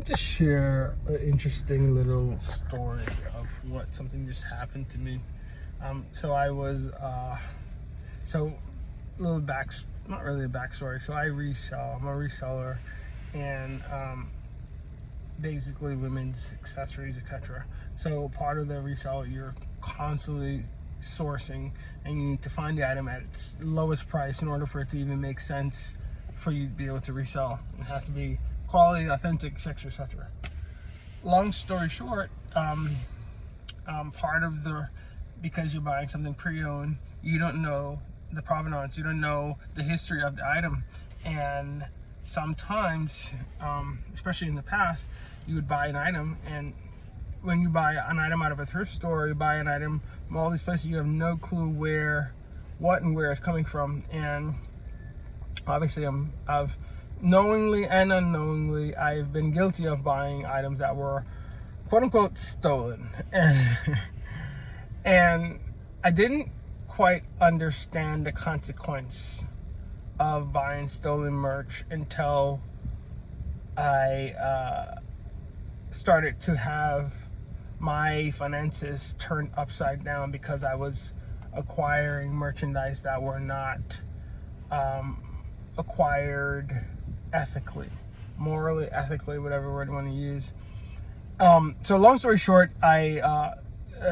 wanted to share an interesting little story of something just happened to me. So I was, not really a backstory. So I resell, I'm a reseller, and basically women's accessories, etc. So part of the resell, you're constantly sourcing, and you need to find the item at its lowest price in order for it to even make sense for you to be able to resell. It has to be quality, authentic, etc. Long story short, part of because you're buying something pre-owned, you don't know the provenance, you don't know the history of the item, and sometimes, especially in the past, you would buy an item, and when you buy an item out of a thrift store, you buy an item from all these places, you have no clue what and where it's coming from. And obviously, I've knowingly and unknowingly, I've been guilty of buying items that were quote unquote stolen, and I didn't quite understand the consequence of buying stolen merch until I started to have my finances turned upside down, because I was acquiring merchandise that were not acquired ethically, morally, ethically, whatever word you want to use. So long story short, I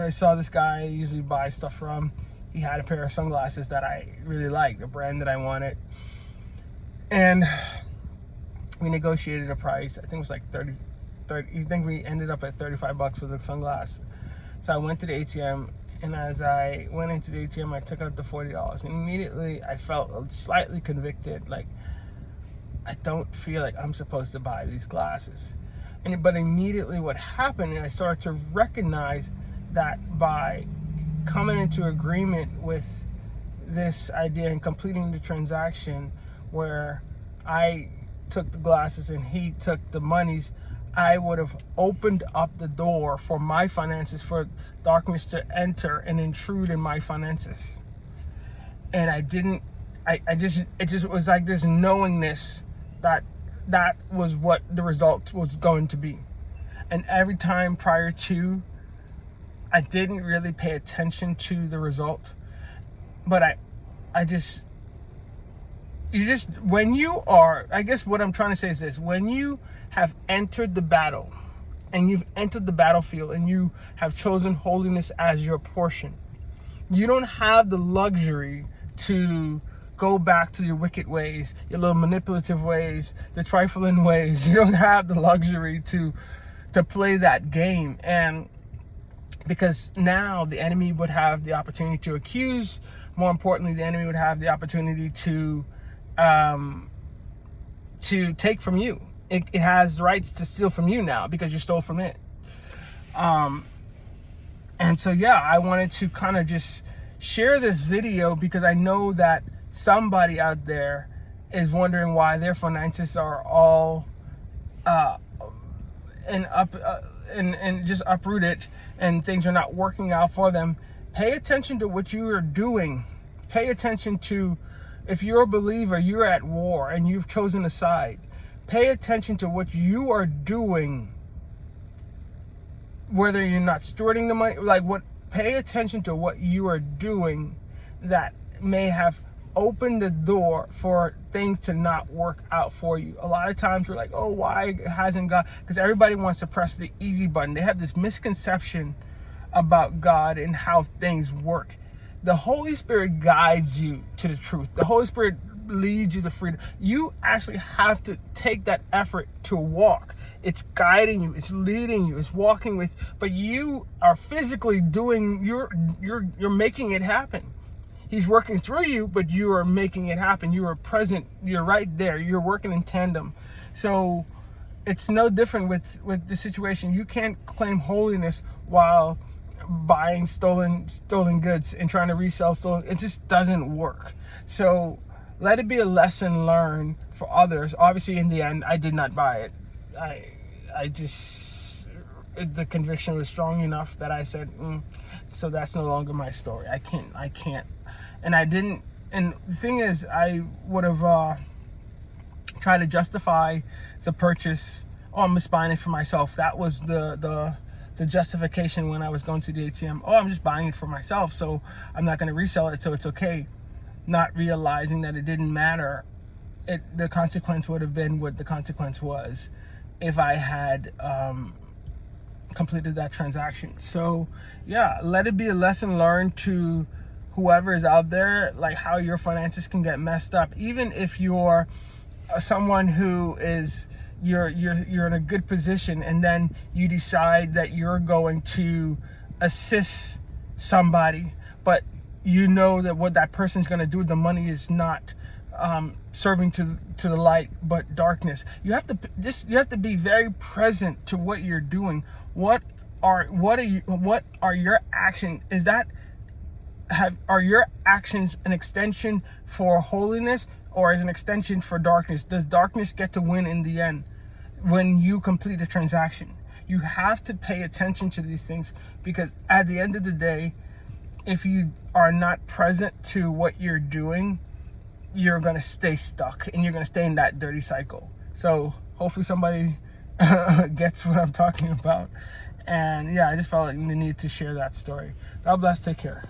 saw this guy I usually buy stuff from. He had a pair of sunglasses that I really liked, a brand that I wanted, and we negotiated a price. I think it was like 30. I think we ended up at $35 for the sunglasses. So I went to the ATM, and as I went into the ATM, I took out the $40, and immediately I felt slightly convicted. Like, I don't feel like I'm supposed to buy these glasses. But immediately what happened, and I started to recognize that by coming into agreement with this idea and completing the transaction where I took the glasses and he took the monies, I would have opened up the door for my finances, for darkness to enter and intrude in my finances. And I didn't, it just was like this knowingness that was what the result was going to be. And every time prior to, I didn't really pay attention to the result. But when you are, I guess what I'm trying to say is this: when you have entered the battle, and you've entered the battlefield, and you have chosen holiness as your portion, you don't have the luxury to go back to your wicked ways, your little manipulative ways, the trifling ways. You don't have the luxury to play that game. And because now the enemy would have the opportunity to accuse. More importantly, the enemy would have the opportunity to take from you. It has rights to steal from you now because you stole from it. And so, yeah, I wanted to kind of just share this video because I know that somebody out there is wondering why their finances are all and just uprooted, and things are not working out for them. Pay attention to what you are doing. Pay attention to, if you're a believer, you're at war and you've chosen a side. Pay attention to what you are doing, whether you're not stewarding the money, pay attention to what you are doing that may have opened the door for things to not work out for you. A lot of times we're like, oh, why hasn't God? Because everybody wants to press the easy button. They have this misconception about God and how things work. The Holy Spirit guides you to the truth. The Holy Spirit leads you to freedom. You actually have to take that effort to walk. It's guiding you, it's leading you, it's walking with, but you are physically doing, you're making it happen. He's working through you, but you are making it happen. You are present. You're right there. You're working in tandem. So it's no different with the situation. You can't claim holiness while buying stolen goods and trying to resell stolen. It just doesn't work. So let it be a lesson learned for others. Obviously, in the end, I did not buy it. The conviction was strong enough that I said, so that's no longer my story. I can't. And I didn't. And the thing is, I would have tried to justify the purchase oh, I'm just buying it for myself. That was the justification when I was going to the ATM. Oh, I'm just buying it for myself, so I'm not going to resell it, so it's okay. Not realizing that it didn't matter. The consequence would have been what the consequence was if I had completed that transaction. So yeah, let it be a lesson learned to whoever is out there, like how your finances can get messed up. Even if you're someone who is you're in a good position, and then you decide that you're going to assist somebody, but you know that what that person's going to do with the money is not serving to the light but darkness. You have to be very present to what you're doing. What are your actions? Are your actions an extension for holiness, or is an extension for darkness? Does darkness get to win in the end when you complete a transaction? You have to pay attention to these things, because at the end of the day, if you are not present to what you're doing, you're going to stay stuck, and you're going to stay in that dirty cycle. So hopefully somebody gets what I'm talking about. And yeah, I just felt like you need to share that story. God bless. Take care.